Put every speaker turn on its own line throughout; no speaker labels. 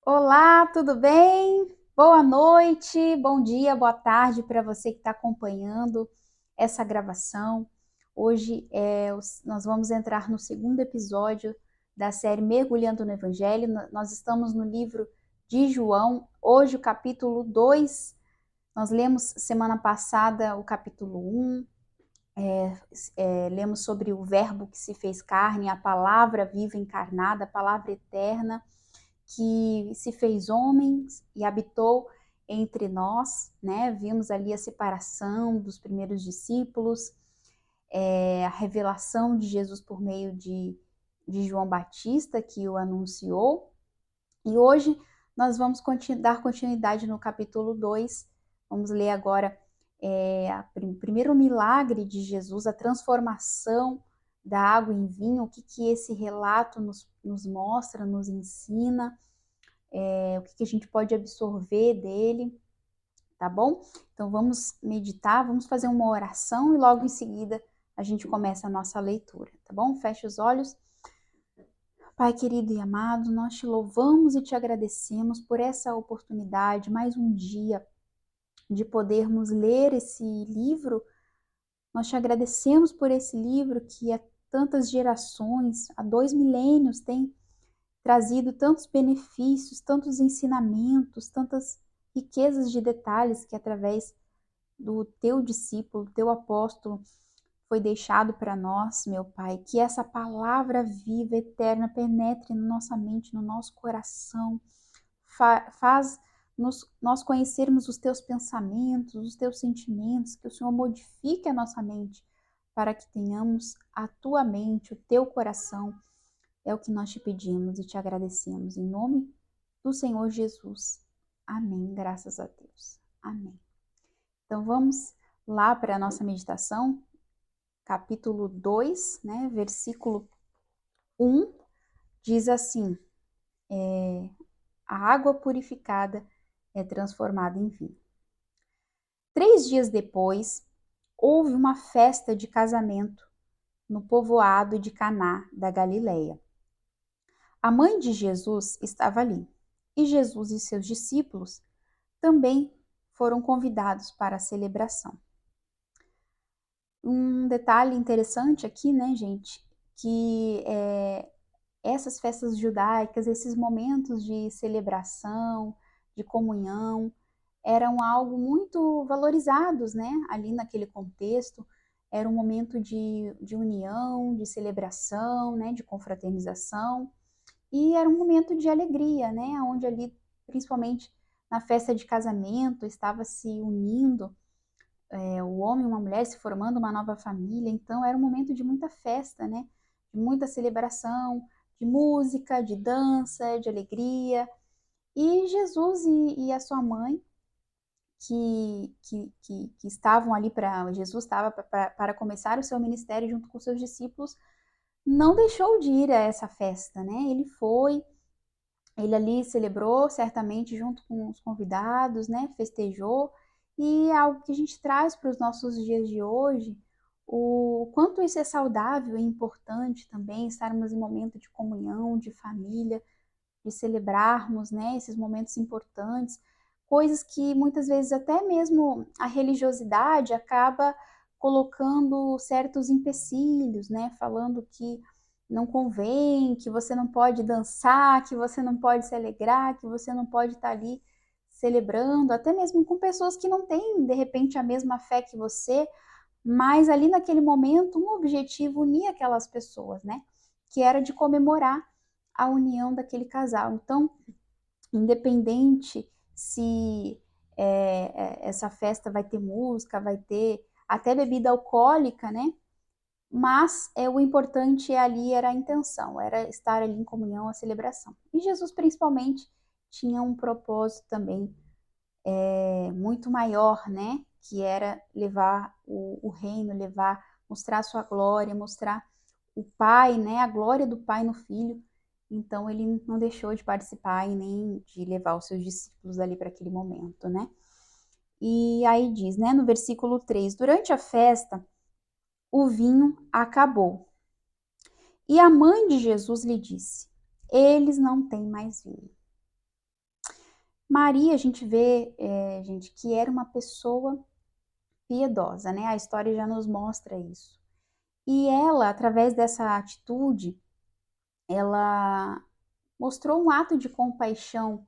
Olá, tudo bem? Boa noite, bom dia, boa tarde para você que está acompanhando essa gravação. Hoje nós vamos entrar no segundo episódio da série Mergulhando no Evangelho. Nós estamos no livro de João, hoje o capítulo 2. Nós lemos semana passada o capítulo 1, lemos sobre o Verbo que se fez carne, a palavra viva encarnada, a palavra eterna que se fez homem e habitou entre nós, né? Vimos ali a separação dos primeiros discípulos, a revelação de Jesus por meio de João Batista, que o anunciou. E hoje nós vamos dar continuidade no capítulo 2. Vamos ler agora o primeiro milagre de Jesus, a transformação da água em vinho, o que esse relato nos mostra, nos ensina, o que a gente pode absorver dele, tá bom? Então vamos meditar, vamos fazer uma oração e logo em seguida a gente começa a nossa leitura, tá bom? Feche os olhos. Pai querido e amado, nós te louvamos e te agradecemos por essa oportunidade, mais um dia de podermos ler esse livro. Nós te agradecemos por esse livro que há tantas gerações, há 2 milênios, tem trazido tantos benefícios, tantos ensinamentos, tantas riquezas de detalhes que através do teu discípulo, teu apóstolo, foi deixado para nós, meu Pai, que essa palavra viva, eterna, penetre na nossa mente, no nosso coração, faz nós conhecermos os teus pensamentos, os teus sentimentos, que o Senhor modifique a nossa mente, para que tenhamos a tua mente, o teu coração. É o que nós te pedimos e te agradecemos. Em nome do Senhor Jesus. Amém. Graças a Deus. Amém. Então vamos lá para a nossa meditação. Capítulo 2, né? Versículo 1, diz assim: a água purificada é transformada em vinho. 3 dias depois, houve uma festa de casamento no povoado de Caná da Galileia. A mãe de Jesus estava ali, e Jesus e seus discípulos também foram convidados para a celebração. Um detalhe interessante aqui, né, gente, que essas festas judaicas, esses momentos de celebração, de comunhão, eram algo muito valorizados, né, ali naquele contexto. Era um momento de união, de celebração, né, de confraternização. E era um momento de alegria, né? Onde ali, principalmente na festa de casamento, estava se unindo o homem e uma mulher, se formando uma nova família. Então era um momento de muita festa, né? De muita celebração, de música, de dança, de alegria. E Jesus e a sua mãe, que estavam ali para... Jesus estava para começar o seu ministério junto com seus discípulos, não deixou de ir a essa festa, né? Ele ali celebrou, certamente, junto com os convidados, né? Festejou. E é algo que a gente traz para os nossos dias de hoje, o quanto isso é saudável e importante também, estarmos em momento de comunhão, de família, de celebrarmos, né? Esses momentos importantes, coisas que muitas vezes até mesmo a religiosidade acaba colocando certos empecilhos, né? Falando que não convém, que você não pode dançar, que você não pode se alegrar, que você não pode estar ali celebrando, até mesmo com pessoas que não têm, de repente, a mesma fé que você, mas ali naquele momento um objetivo unia aquelas pessoas, né? Que era de comemorar a união daquele casal. Então, independente se essa festa vai ter música, vai ter até bebida alcoólica, né? Mas o importante ali era a intenção, era estar ali em comunhão, a celebração. E Jesus, principalmente, tinha um propósito também muito maior, né? Que era levar o reino, mostrar a sua glória, mostrar o Pai, né? A glória do Pai no Filho. Então ele não deixou de participar e nem de levar os seus discípulos ali para aquele momento, né? E aí diz, né, no versículo 3: durante a festa, o vinho acabou. E a mãe de Jesus lhe disse: eles não têm mais vinho. Maria, a gente vê, gente, que era uma pessoa piedosa, né? A história já nos mostra isso. E ela, através dessa atitude, ela mostrou um ato de compaixão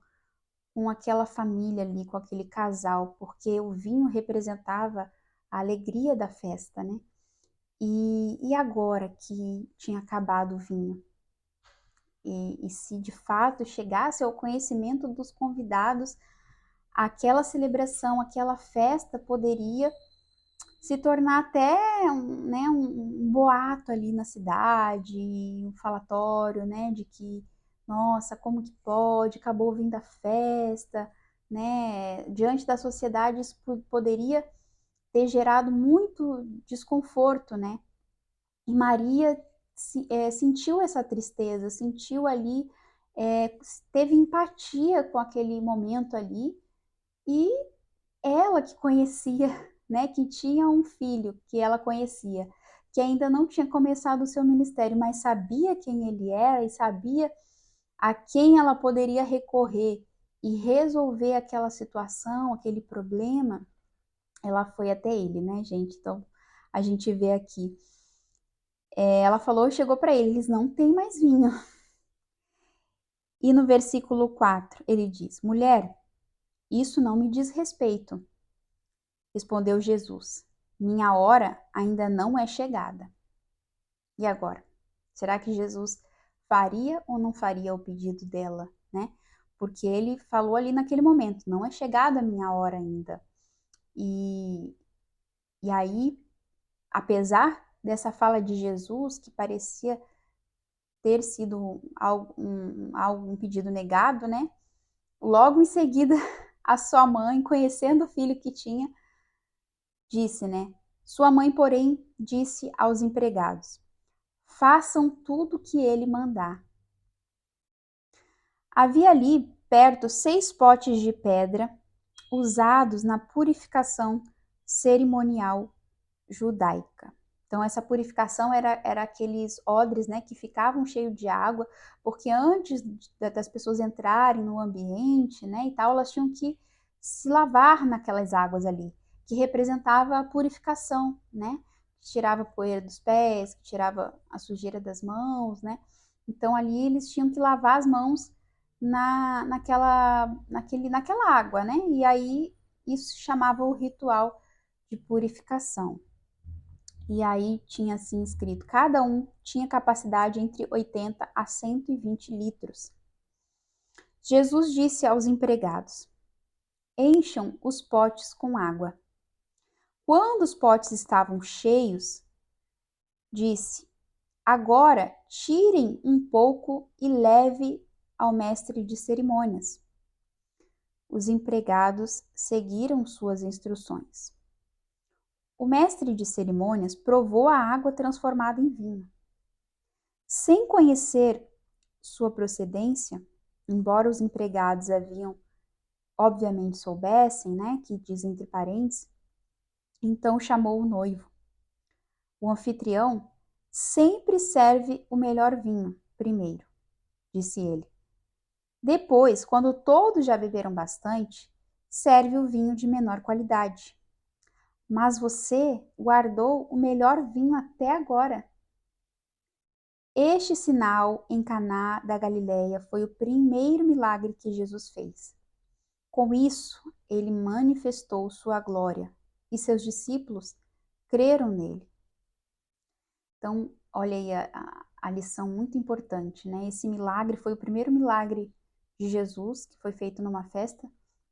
com aquela família ali, com aquele casal, porque o vinho representava a alegria da festa, né? E agora que tinha acabado o vinho, e se de fato chegasse ao conhecimento dos convidados, aquela celebração, aquela festa poderia se tornar até né, um boato ali na cidade, um falatório, né, de que, nossa, como que pode, acabou vindo a festa, né, diante da sociedade isso poderia ter gerado muito desconforto, né, e Maria sentiu essa tristeza, sentiu ali, teve empatia com aquele momento ali, e ela que conhecia, né, que tinha um filho que ela conhecia, que ainda não tinha começado o seu ministério, mas sabia quem ele era e sabia a quem ela poderia recorrer e resolver aquela situação, aquele problema, ela foi até ele, né, gente? Então, a gente vê aqui, ela falou, chegou para ele, eles não têm mais vinho. E no versículo 4, ele diz: Mulher, isso não me diz respeito. Respondeu Jesus: Minha hora ainda não é chegada. E agora? Será que Jesus faria ou não faria o pedido dela, né? Porque ele falou ali naquele momento: Não é chegada a minha hora ainda. E, e aí, apesar dessa fala de Jesus, que parecia ter sido um pedido negado, né? Logo em seguida, a sua mãe, conhecendo o filho que tinha, disse, né? Sua mãe, porém, disse aos empregados: Façam tudo o que ele mandar. Havia ali perto 6 potes de pedra usados na purificação cerimonial judaica. Então, essa purificação era aqueles odres, né, que ficavam cheios de água, porque antes das pessoas entrarem no ambiente, né, e tal, elas tinham que se lavar naquelas águas ali, que representava a purificação, né, que tirava a poeira dos pés, que tirava a sujeira das mãos, né. Então, ali eles tinham que lavar as mãos naquela água, né, e aí isso chamava o ritual de purificação. E aí tinha assim escrito: cada um tinha capacidade entre 80 a 120 litros. Jesus disse aos empregados: Encham os potes com água. Quando os potes estavam cheios, disse: Agora tirem um pouco e leve ao mestre de cerimônias. Os empregados seguiram suas instruções. O mestre de cerimônias provou a água transformada em vinho. Sem conhecer sua procedência, embora os empregados obviamente soubessem, né, que diz entre parênteses, então chamou o noivo. O anfitrião sempre serve o melhor vinho primeiro, disse ele. Depois, quando todos já beberam bastante, serve o vinho de menor qualidade. Mas você guardou o melhor vinho até agora. Este sinal em Caná da Galileia foi o primeiro milagre que Jesus fez. Com isso, ele manifestou sua glória e seus discípulos creram nele. Então, olha aí a lição muito importante, né? Esse milagre foi o primeiro milagre de Jesus, que foi feito numa festa,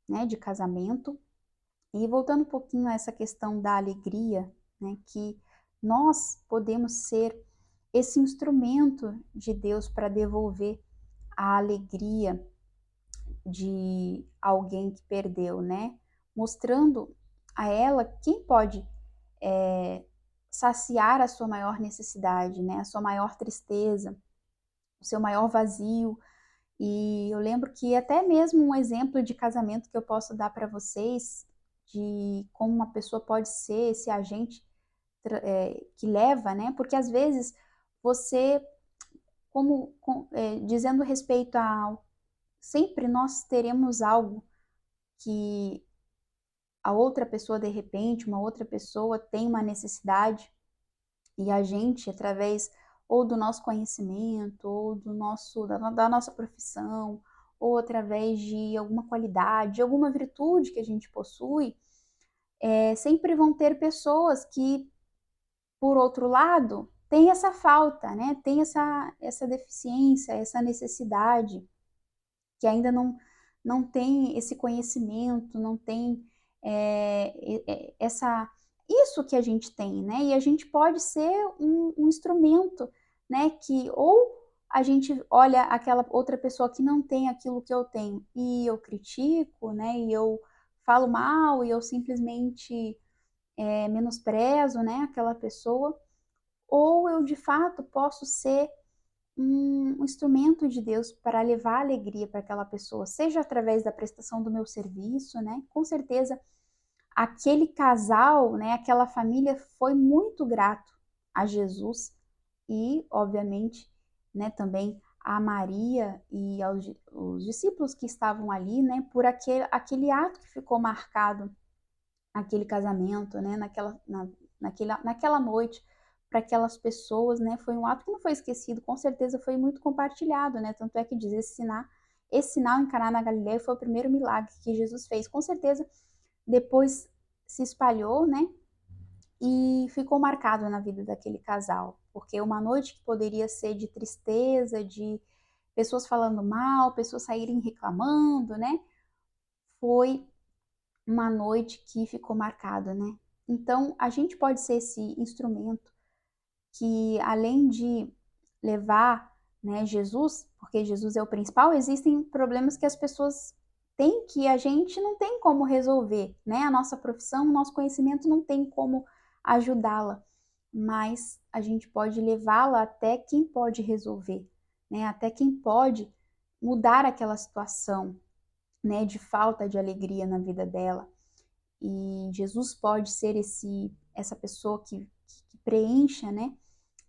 né, de casamento. E voltando um pouquinho a essa questão da alegria, né, que nós podemos ser esse instrumento de Deus para devolver a alegria de alguém que perdeu, né? Mostrando a ela quem pode saciar a sua maior necessidade, né? A sua maior tristeza, o seu maior vazio. E eu lembro que até mesmo um exemplo de casamento que eu posso dar para vocês, de como uma pessoa pode ser esse agente que leva, né? Porque às vezes você, dizendo respeito a sempre nós teremos algo, que a outra pessoa, de repente, uma outra pessoa tem uma necessidade e a gente, através ou do nosso conhecimento, ou da nossa profissão, ou através de alguma qualidade, alguma virtude que a gente possui, sempre vão ter pessoas que, por outro lado, têm essa falta, né? Tem essa deficiência, essa necessidade, que ainda não tem esse conhecimento, não tem isso que a gente tem, né? E a gente pode ser um instrumento, né? Que ou a gente olha aquela outra pessoa que não tem aquilo que eu tenho e eu critico, né? E eu falo mal e eu simplesmente menosprezo, né? Aquela pessoa, ou eu de fato posso ser um instrumento de Deus para levar alegria para aquela pessoa, seja através da prestação do meu serviço, né? Com certeza, aquele casal, né, aquela família foi muito grato a Jesus e, obviamente, né, também a Maria e aos os discípulos que estavam ali, né, por aquele ato que ficou marcado, aquele casamento, né, naquela noite, para aquelas pessoas, né, foi um ato que não foi esquecido, com certeza foi muito compartilhado, né, tanto é que diz esse sinal em Caná na Galileia foi o primeiro milagre que Jesus fez, com certeza depois se espalhou, né, e ficou marcado na vida daquele casal, porque uma noite que poderia ser de tristeza, de pessoas falando mal, pessoas saírem reclamando, né, foi uma noite que ficou marcada, né? Então, a gente pode ser esse instrumento que, além de levar, né, Jesus, porque Jesus é o principal, existem problemas que as pessoas têm que a gente não tem como resolver, né? A nossa profissão, o nosso conhecimento não tem como ajudá-la, mas a gente pode levá-la até quem pode resolver, né? Até quem pode mudar aquela situação, né, de falta de alegria na vida dela. E Jesus pode ser essa pessoa que preencha, né,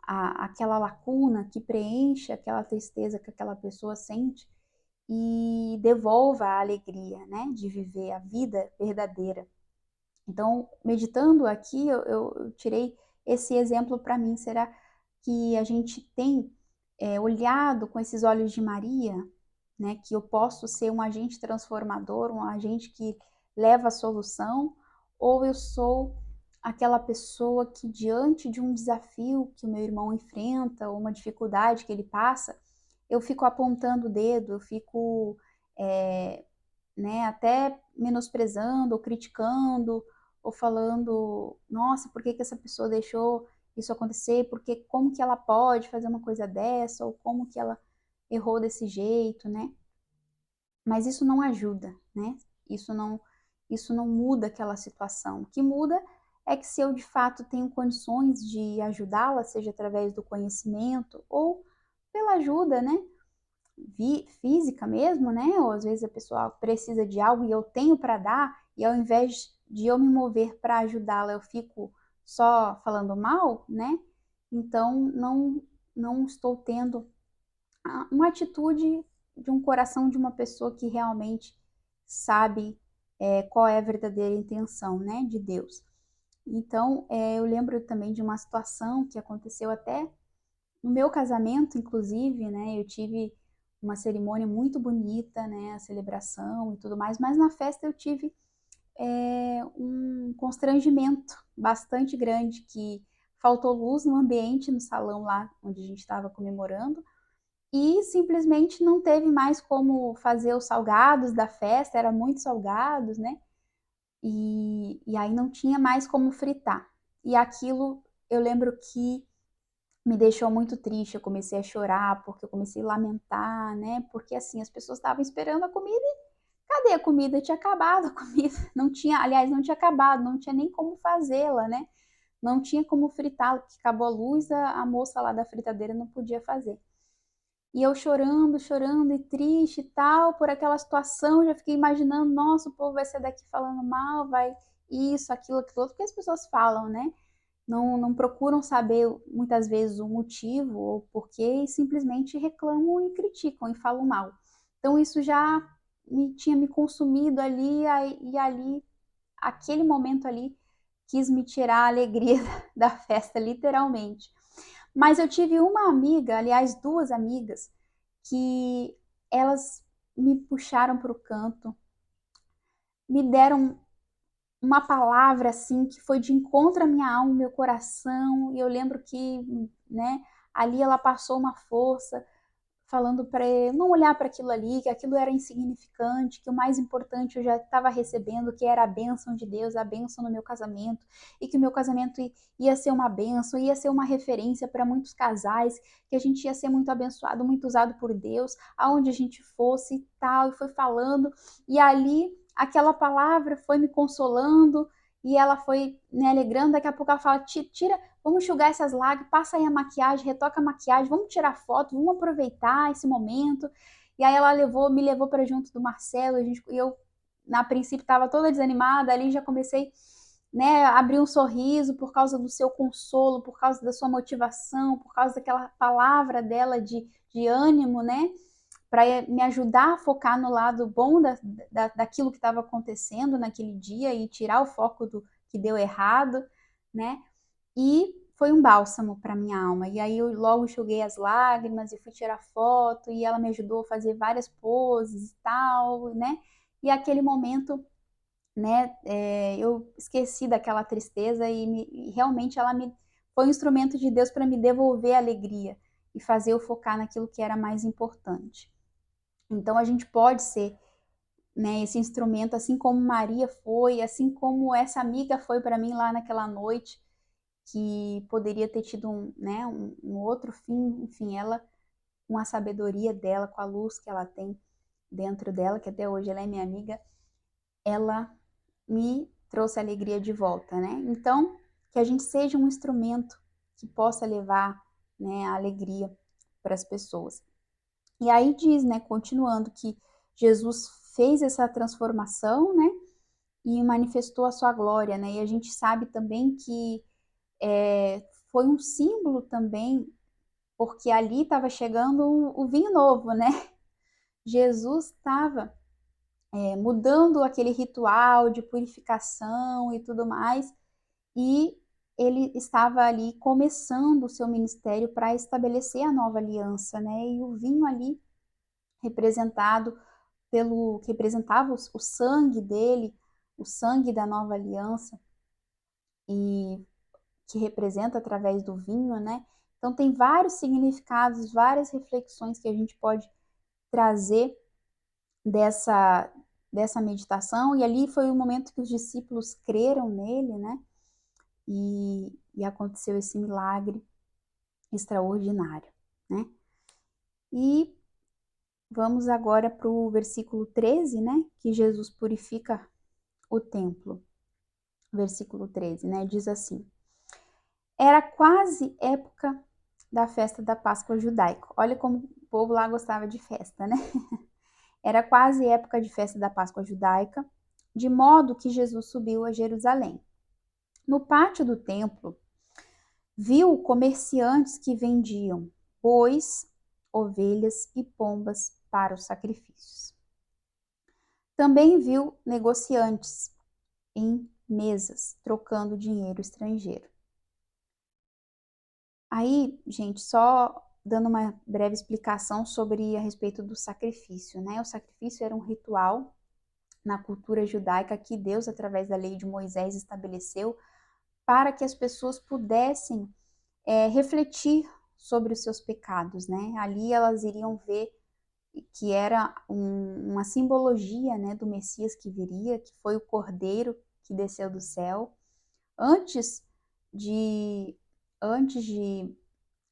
aquela lacuna, que preenche aquela tristeza que aquela pessoa sente e devolva a alegria, né, de viver a vida verdadeira. Então, meditando aqui, eu tirei esse exemplo para mim. Será que a gente tem olhado com esses olhos de Maria, né, que eu posso ser um agente transformador, um agente que leva a solução, ou eu sou aquela pessoa que, diante de um desafio que o meu irmão enfrenta, ou uma dificuldade que ele passa, eu fico apontando o dedo, eu fico, né, até menosprezando ou criticando, ou falando, nossa, por que que essa pessoa deixou isso acontecer? Porque como que ela pode fazer uma coisa dessa? Ou como que ela errou desse jeito, né? Mas isso não ajuda, né? Isso não muda aquela situação. O que muda é que se eu de fato tenho condições de ajudá-la, seja através do conhecimento ou pela ajuda, né? Física mesmo, né? Ou às vezes a pessoa precisa de algo e eu tenho para dar, e ao invés de eu me mover para ajudá-la, eu fico só falando mal, né? Então não estou tendo uma atitude de um coração de uma pessoa que realmente sabe qual é a verdadeira intenção, né, de Deus. Então, eu lembro também de uma situação que aconteceu até no meu casamento, inclusive, né, eu tive uma cerimônia muito bonita, né, a celebração e tudo mais, mas na festa eu tive um constrangimento bastante grande, que faltou luz no ambiente, no salão lá onde a gente estava comemorando, e simplesmente não teve mais como fazer os salgados da festa, era muitos salgados, né? E aí não tinha mais como fritar. E aquilo eu lembro que me deixou muito triste, eu comecei a chorar, porque eu comecei a lamentar, né? Porque assim, as pessoas estavam esperando a comida e cadê a comida? Tinha acabado a comida. Não tinha, aliás, não tinha acabado, não tinha nem como fazê-la, né? Não tinha como fritá-la, porque acabou a luz, a moça lá da fritadeira não podia fazer. E eu chorando, chorando e triste e tal, por aquela situação, já fiquei imaginando, nossa, o povo vai sair daqui falando mal, vai isso, aquilo outro, porque as pessoas falam, né? Não procuram saber muitas vezes o motivo ou porquê e simplesmente reclamam e criticam e falam mal. Então isso já tinha me consumido ali, e ali, aquele momento ali, quis me tirar a alegria da festa, literalmente. Mas eu tive uma amiga, aliás, duas amigas, que elas me puxaram para o canto, me deram uma palavra assim que foi de encontro à minha alma, ao meu coração, e eu lembro que, né, ali ela passou uma força, falando para não olhar para aquilo ali, que aquilo era insignificante, que o mais importante eu já estava recebendo, que era a bênção de Deus, a bênção no meu casamento, e que o meu casamento ia ser uma bênção, ia ser uma referência para muitos casais, que a gente ia ser muito abençoado, muito usado por Deus, aonde a gente fosse e tal, e foi falando, e ali aquela palavra foi me consolando, e ela foi me alegrando, daqui a pouco ela fala, tira, vamos enxugar essas lágrimas, passa aí a maquiagem, retoca a maquiagem, vamos tirar foto, vamos aproveitar esse momento. E aí ela me levou para junto do Marcelo, e eu, na princípio, estava toda desanimada, ali já comecei, né, a abrir um sorriso por causa do seu consolo, por causa da sua motivação, por causa daquela palavra dela de ânimo, né, para me ajudar a focar no lado bom daquilo que estava acontecendo naquele dia e tirar o foco do que deu errado, né? E foi um bálsamo para minha alma. E aí eu logo enxuguei as lágrimas e fui tirar foto, e ela me ajudou a fazer várias poses e tal, né? E aquele momento, né, eu esqueci daquela tristeza, e realmente ela foi um instrumento de Deus para me devolver a alegria e fazer eu focar naquilo que era mais importante. Então a gente pode ser, né, esse instrumento, assim como Maria foi, assim como essa amiga foi para mim lá naquela noite, que poderia ter tido né, um outro fim, enfim, ela, com a sabedoria dela, com a luz que ela tem dentro dela, que até hoje ela é minha amiga, ela me trouxe a alegria de volta, né? Então, que a gente seja um instrumento que possa levar, né, a alegria para as pessoas. E aí diz, né, continuando, que Jesus fez essa transformação, né, e manifestou a sua glória, né? E a gente sabe também que foi um símbolo também, porque ali estava chegando o vinho novo, né? Jesus estava mudando aquele ritual de purificação e tudo mais, e ele estava ali começando o seu ministério para estabelecer a nova aliança, né? E o vinho ali representado que representava o sangue dele, o sangue da nova aliança, e que representa através do vinho, né? Então tem vários significados, várias reflexões que a gente pode trazer dessa dessa meditação, e ali foi o momento que os discípulos creram nele, né? E aconteceu esse milagre extraordinário, né? E vamos agora para o versículo 13, né? Que Jesus purifica o templo. Versículo 13, né? Diz assim: Era quase época da festa da Páscoa judaica. Olha como o povo lá gostava de festa, né? Era quase época de festa da Páscoa judaica, de modo que Jesus subiu a Jerusalém. No pátio do templo, viu comerciantes que vendiam bois, ovelhas e pombas para os sacrifícios. Também viu negociantes em mesas, trocando dinheiro estrangeiro. Aí, gente, só dando uma breve explicação sobre a respeito do sacrifício, né? O sacrifício era um ritual na cultura judaica que Deus, através da lei de Moisés, estabeleceu para que as pessoas pudessem refletir sobre os seus pecados, né? Ali elas iriam ver que era uma simbologia, né, do Messias que viria, que foi o Cordeiro que desceu do céu. Antes de, antes de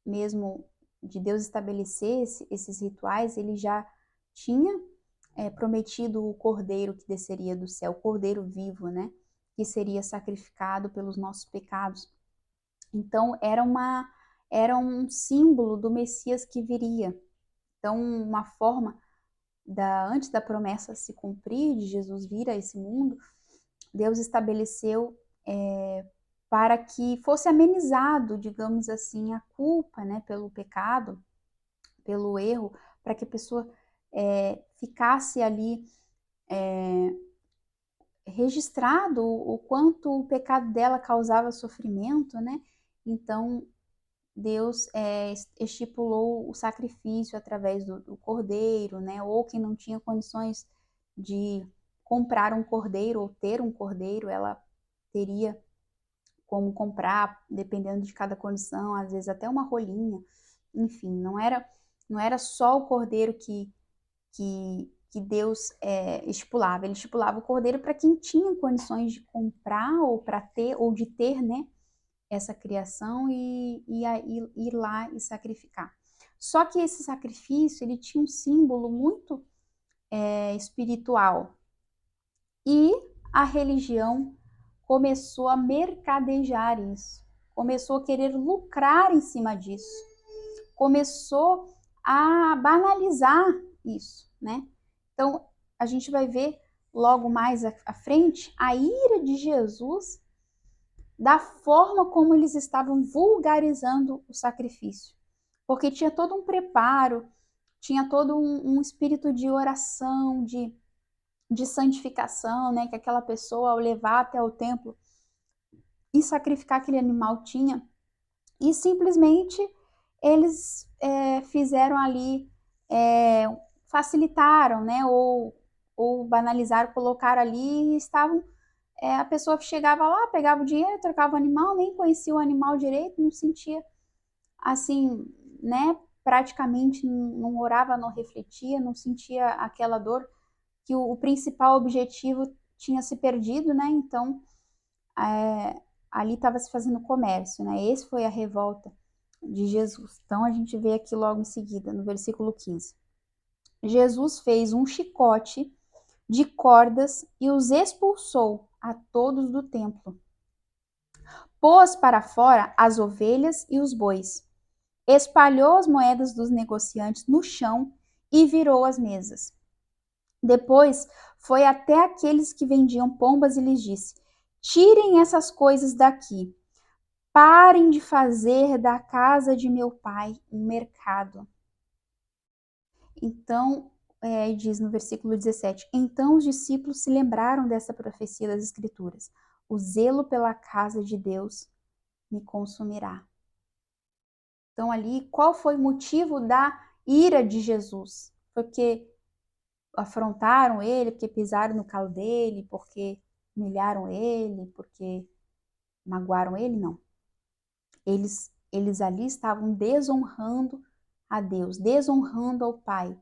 mesmo de Deus estabelecer esses rituais, ele já tinha prometido o Cordeiro que desceria do céu, o Cordeiro vivo, né? Que seria sacrificado pelos nossos pecados. Então, era um símbolo do Messias que viria. Então, uma forma antes da promessa se cumprir, de Jesus vir a esse mundo, Deus estabeleceu para que fosse amenizado, digamos assim, a culpa, né, pelo pecado, pelo erro, para que a pessoa ficasse ali registrado o quanto o pecado dela causava sofrimento, né? Então, Deus estipulou o sacrifício através do cordeiro, né? Ou quem não tinha condições de comprar um cordeiro ou ter um cordeiro, ela teria como comprar, dependendo de cada condição, às vezes até uma rolinha. Enfim, não era só o cordeiro que Deus estipulava. Ele estipulava o cordeiro para quem tinha condições de comprar ou para ter, ou de ter, né, essa criação e ir lá e sacrificar. Só que esse sacrifício, ele tinha um símbolo muito espiritual. E a religião começou a mercadejar isso, começou a querer lucrar em cima disso, começou a banalizar isso, né? Então, a gente vai ver logo mais à frente a ira de Jesus da forma como eles estavam vulgarizando o sacrifício. Porque tinha todo um preparo, tinha todo um espírito de oração, de santificação, né? Que aquela pessoa, ao levar até o templo e sacrificar aquele animal, tinha. E simplesmente eles fizeram ali, facilitaram, né? Ou banalizaram, colocaram ali e estavam. A pessoa chegava lá, pegava o dinheiro, trocava o animal, nem conhecia o animal direito, não sentia assim, né? Praticamente não orava, não refletia, não sentia aquela dor, que o principal objetivo tinha se perdido, né? Então, ali estava se fazendo comércio, né? Esse foi a revolta de Jesus. Então, a gente vê aqui logo em seguida, no versículo 15. Jesus fez um chicote de cordas e os expulsou a todos do templo. Pôs para fora as ovelhas e os bois. Espalhou as moedas dos negociantes no chão e virou as mesas. Depois foi até aqueles que vendiam pombas e lhes disse: tirem essas coisas daqui. Parem de fazer da casa de meu pai um mercado. Então, diz no versículo 17: então os discípulos se lembraram dessa profecia das Escrituras: o zelo pela casa de Deus me consumirá. Então, ali, qual foi o motivo da ira de Jesus? Porque afrontaram ele, porque pisaram no calo dele, porque humilharam ele, porque magoaram ele? Não. Eles ali estavam desonrando a Deus, desonrando ao Pai.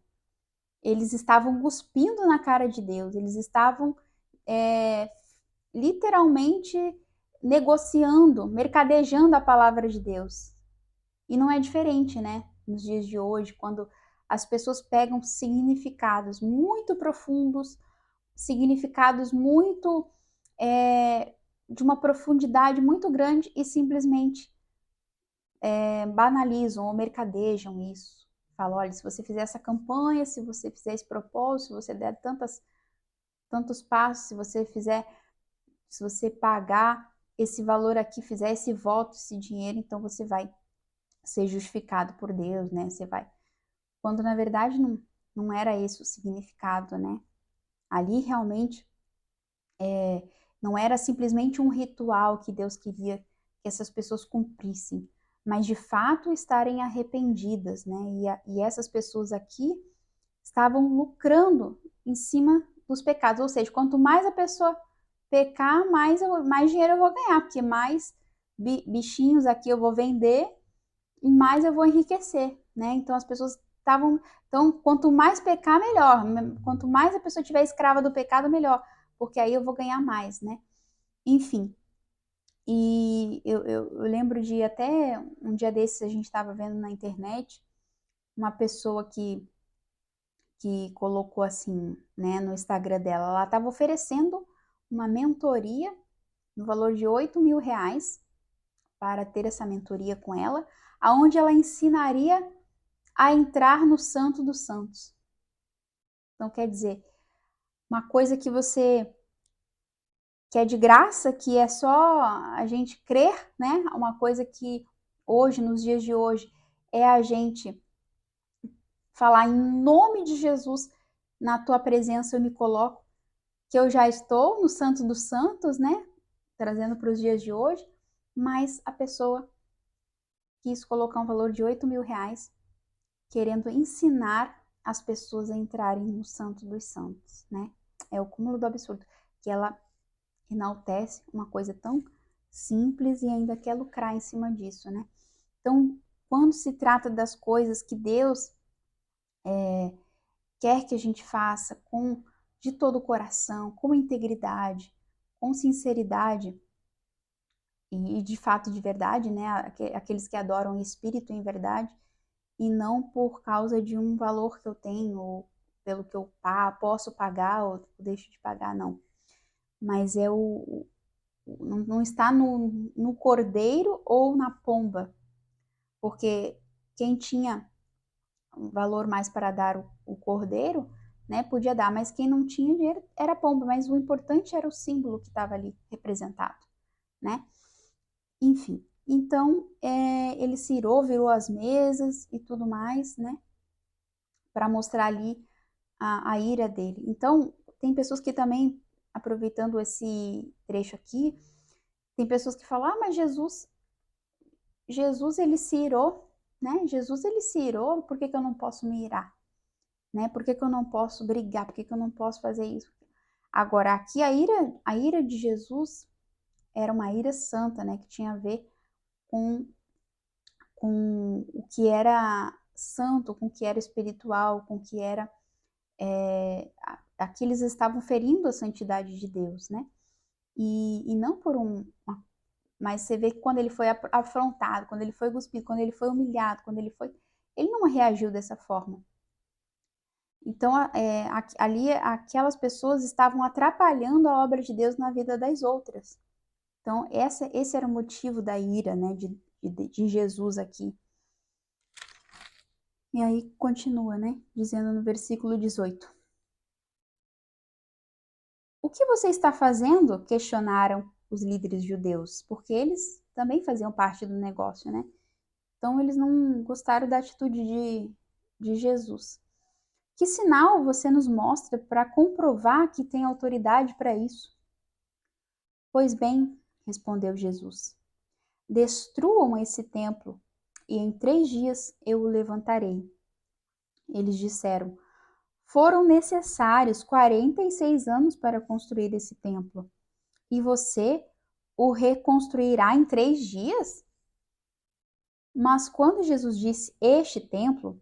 Eles estavam cuspindo na cara de Deus, eles estavam literalmente negociando, mercadejando a palavra de Deus. E não é diferente, né? Nos dias de hoje, quando as pessoas pegam significados muito profundos, significados muito de uma profundidade muito grande e simplesmente banalizam ou mercadejam isso. Falam, olha, se você fizer essa campanha, se você fizer esse propósito, se você der tantos passos, se você pagar esse valor aqui, fizer esse voto, esse dinheiro, então você vai ser justificado por Deus, né? Você vai. Quando na verdade não era esse o significado, né? Ali realmente não era simplesmente um ritual que Deus queria que essas pessoas cumprissem, mas de fato estarem arrependidas, né? E essas pessoas aqui estavam lucrando em cima dos pecados, ou seja, quanto mais a pessoa pecar, mais dinheiro eu vou ganhar, porque mais bichinhos aqui eu vou vender e mais eu vou enriquecer, né? Então as pessoas estavam, então quanto mais pecar, melhor, quanto mais a pessoa tiver escrava do pecado, melhor, porque aí eu vou ganhar mais, né? Enfim, e eu lembro de até um dia desses a gente estava vendo na internet uma pessoa que colocou assim, né, no Instagram dela, ela estava oferecendo uma mentoria no valor de R$ 8.000 para ter essa mentoria com ela, aonde ela ensinaria a entrar no Santo dos Santos. Então, quer dizer, uma coisa que é de graça, que é só a gente crer, né? Uma coisa que hoje, nos dias de hoje, é a gente falar em nome de Jesus, na tua presença eu me coloco, que eu já estou no Santo dos Santos, né? Trazendo para os dias de hoje, mas a pessoa quis colocar um valor de R$ 8.000, querendo ensinar as pessoas a entrarem no Santo dos Santos, né? É o cúmulo do absurdo, que ela enaltece uma coisa tão simples e ainda quer lucrar em cima disso, né? Então, quando se trata das coisas que Deus quer que a gente faça de todo o coração, com integridade, com sinceridade e de fato de verdade, né? Aqueles que adoram em espírito e em verdade, e não por causa de um valor que eu tenho, ou pelo que eu posso pagar ou deixo de pagar, não. Mas não está no cordeiro ou na pomba, porque quem tinha um valor mais para dar o cordeiro, né, podia dar, mas quem não tinha dinheiro era a pomba, mas o importante era o símbolo que estava ali representado, né? Enfim, então ele se irou, virou as mesas e tudo mais, né, para mostrar ali a ira dele. Então, tem pessoas que também, aproveitando esse trecho aqui, tem pessoas que falam, mas Jesus ele se irou, né? Jesus ele se irou, por que que eu não posso me irar? Né? Por que que eu não posso brigar? Por que que eu não posso fazer isso? Agora, aqui a ira de Jesus era uma ira santa, né? Que tinha a ver com, com o que era santo, com o que era espiritual, com o que era... aqui eles estavam ferindo a santidade de Deus, né? E não por mas você vê que quando ele foi afrontado, quando ele foi cuspido, quando ele foi humilhado, ele não reagiu dessa forma. Então, ali, aquelas pessoas estavam atrapalhando a obra de Deus na vida das outras. Então, esse era o motivo da ira, né, de Jesus aqui. E aí continua, né, dizendo no versículo 18. O que você está fazendo? Questionaram os líderes judeus, porque eles também faziam parte do negócio, né? Então, eles não gostaram da atitude de Jesus. Que sinal você nos mostra para comprovar que tem autoridade para isso? Pois bem, respondeu Jesus, destruam esse templo e em 3 dias eu o levantarei. Eles disseram, foram necessários 46 anos para construir esse templo e você o reconstruirá em 3 dias? Mas quando Jesus disse este templo,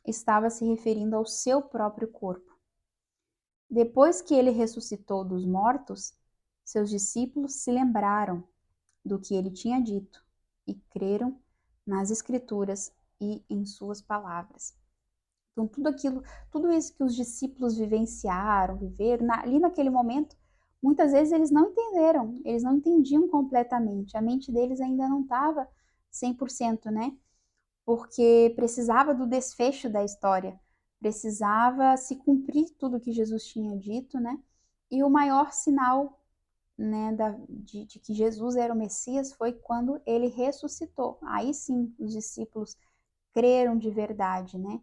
estava se referindo ao seu próprio corpo. Depois que ele ressuscitou dos mortos, seus discípulos se lembraram do que ele tinha dito e creram nas Escrituras e em suas palavras. Então, tudo isso que os discípulos viveram, ali naquele momento, muitas vezes eles não entenderam, eles não entendiam completamente, a mente deles ainda não estava 100%, né? Porque precisava do desfecho da história, precisava se cumprir tudo que Jesus tinha dito, né? E o maior sinal, né, de que Jesus era o Messias foi quando ele ressuscitou. Aí sim, os discípulos creram de verdade, né?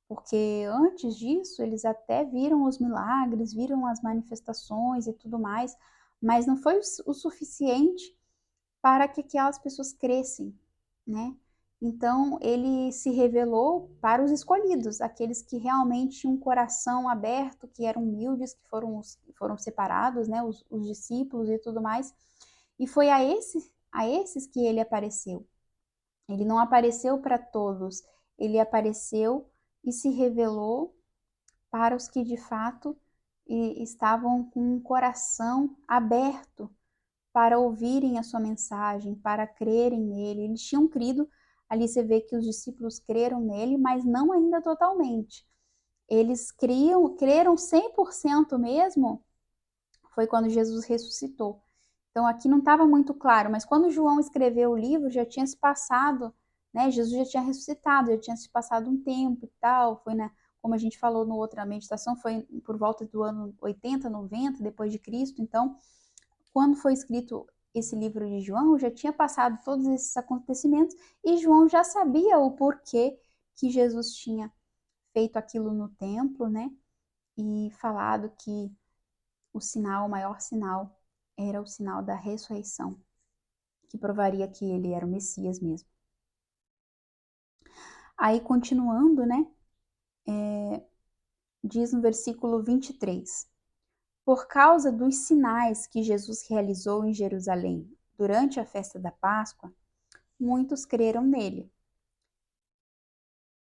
Porque antes disso, eles até viram os milagres, viram as manifestações e tudo mais, mas não foi o suficiente para que aquelas pessoas crescem, né? Então, ele se revelou para os escolhidos, aqueles que realmente tinham um coração aberto, que eram humildes, que foram separados, né? Os discípulos e tudo mais. E foi a esses que ele apareceu. Ele não apareceu para todos, ele apareceu e se revelou para os que de fato estavam com um coração aberto para ouvirem a sua mensagem, para crerem nele. Eles tinham crido, ali você vê que os discípulos creram nele, mas não ainda totalmente. Eles creram 100% mesmo, foi quando Jesus ressuscitou. Então aqui não estava muito claro, mas quando João escreveu o livro, já tinha se passado, né? Jesus já tinha ressuscitado, já tinha se passado um tempo e tal, como a gente falou no outra meditação, foi por volta do ano 80, 90 depois de Cristo. Então, quando foi escrito esse livro de João, já tinha passado todos esses acontecimentos e João já sabia o porquê que Jesus tinha feito aquilo no templo, né? E falado que o sinal, o maior sinal, era o sinal da ressurreição, que provaria que ele era o Messias mesmo. Aí, continuando, né, diz no versículo 23, por causa dos sinais que Jesus realizou em Jerusalém durante a festa da Páscoa, muitos creram nele.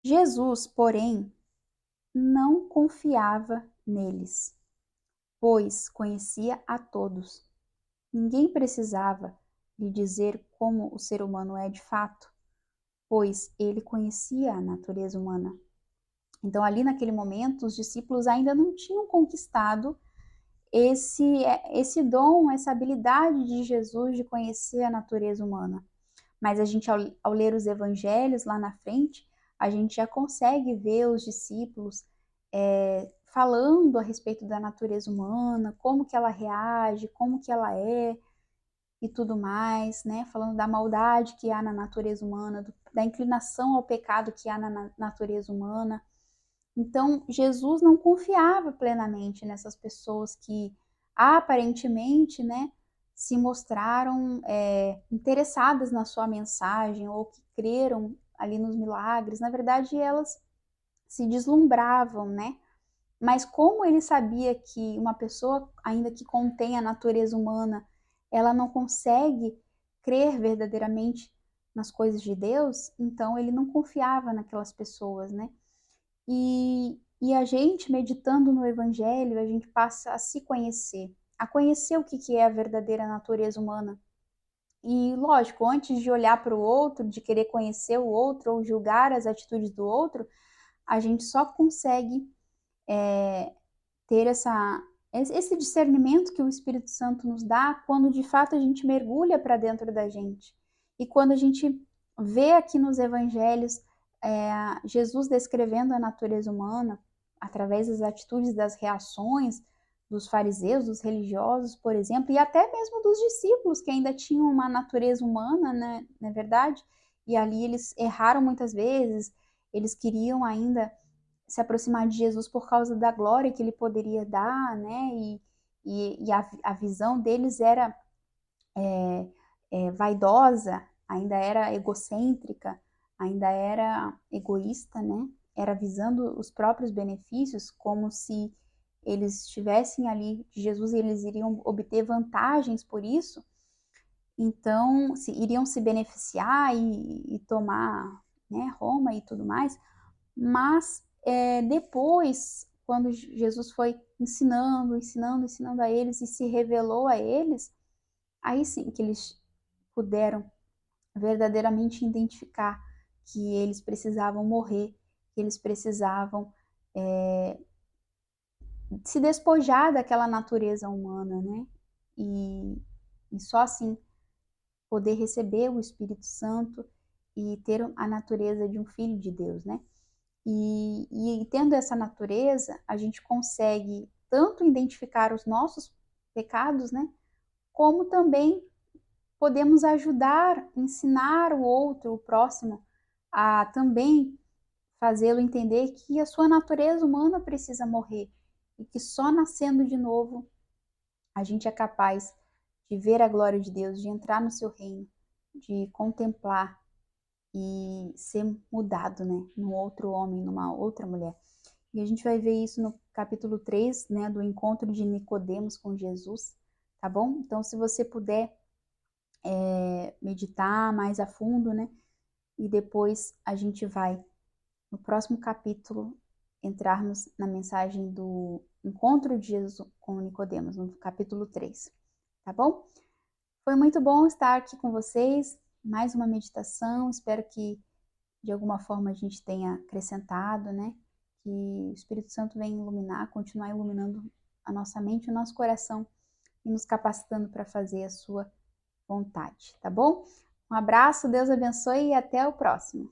Jesus, porém, não confiava neles, pois conhecia a todos. Ninguém precisava lhe dizer como o ser humano é de fato, pois ele conhecia a natureza humana. Então, ali naquele momento, os discípulos ainda não tinham conquistado esse dom, essa habilidade de Jesus de conhecer a natureza humana. Mas a gente, ao ler os evangelhos lá na frente, a gente já consegue ver os discípulos falando a respeito da natureza humana, como que ela reage, como que ela é e tudo mais, né? Falando da maldade que há na natureza humana, da inclinação ao pecado que há na natureza humana. Então, Jesus não confiava plenamente nessas pessoas que aparentemente, né, se mostraram interessadas na sua mensagem ou que creram ali nos milagres. Na verdade, elas se deslumbravam, né? Mas como ele sabia que uma pessoa, ainda que contém a natureza humana, ela não consegue crer verdadeiramente nas coisas de Deus, então ele não confiava naquelas pessoas, né? E a gente, meditando no Evangelho, a gente passa a se conhecer, a conhecer o que é a verdadeira natureza humana. E, lógico, antes de olhar para o outro, de querer conhecer o outro ou julgar as atitudes do outro, a gente só consegue ter esse discernimento que o Espírito Santo nos dá quando de fato a gente mergulha para dentro da gente. E quando a gente vê aqui nos evangelhos Jesus descrevendo a natureza humana através das atitudes, das reações dos fariseus, dos religiosos, por exemplo, e até mesmo dos discípulos que ainda tinham uma natureza humana, né, não é verdade? E ali eles erraram muitas vezes, eles queriam ainda se aproximar de Jesus por causa da glória que ele poderia dar, né? E a visão deles era vaidosa, ainda era egocêntrica, ainda era egoísta, né? Era visando os próprios benefícios, como se eles estivessem ali de Jesus e eles iriam obter vantagens por isso. Então, iriam se beneficiar e tomar, né, Roma e tudo mais. Mas depois, quando Jesus foi ensinando a eles e se revelou a eles, aí sim que eles puderam verdadeiramente identificar que eles precisavam morrer, que eles precisavam se despojar daquela natureza humana, né? E só assim poder receber o Espírito Santo e ter a natureza de um filho de Deus, né? E tendo essa natureza, a gente consegue tanto identificar os nossos pecados, né? Como também podemos ajudar, ensinar o outro, o próximo, a também fazê-lo entender que a sua natureza humana precisa morrer e que só nascendo de novo a gente é capaz de ver a glória de Deus, de entrar no seu reino, de contemplar e ser mudado, né, num outro homem, numa outra mulher. E a gente vai ver isso no capítulo 3, né, do encontro de Nicodemos com Jesus, tá bom? Então, se você puder meditar mais a fundo, né, e depois a gente vai, no próximo capítulo, entrarmos na mensagem do encontro de Jesus com Nicodemos, no capítulo 3, tá bom? Foi muito bom estar aqui com vocês, mais uma meditação, espero que de alguma forma a gente tenha acrescentado, né? Que o Espírito Santo venha iluminar, continuar iluminando a nossa mente, o nosso coração e nos capacitando para fazer a sua vontade, tá bom? Um abraço, Deus abençoe e até o próximo.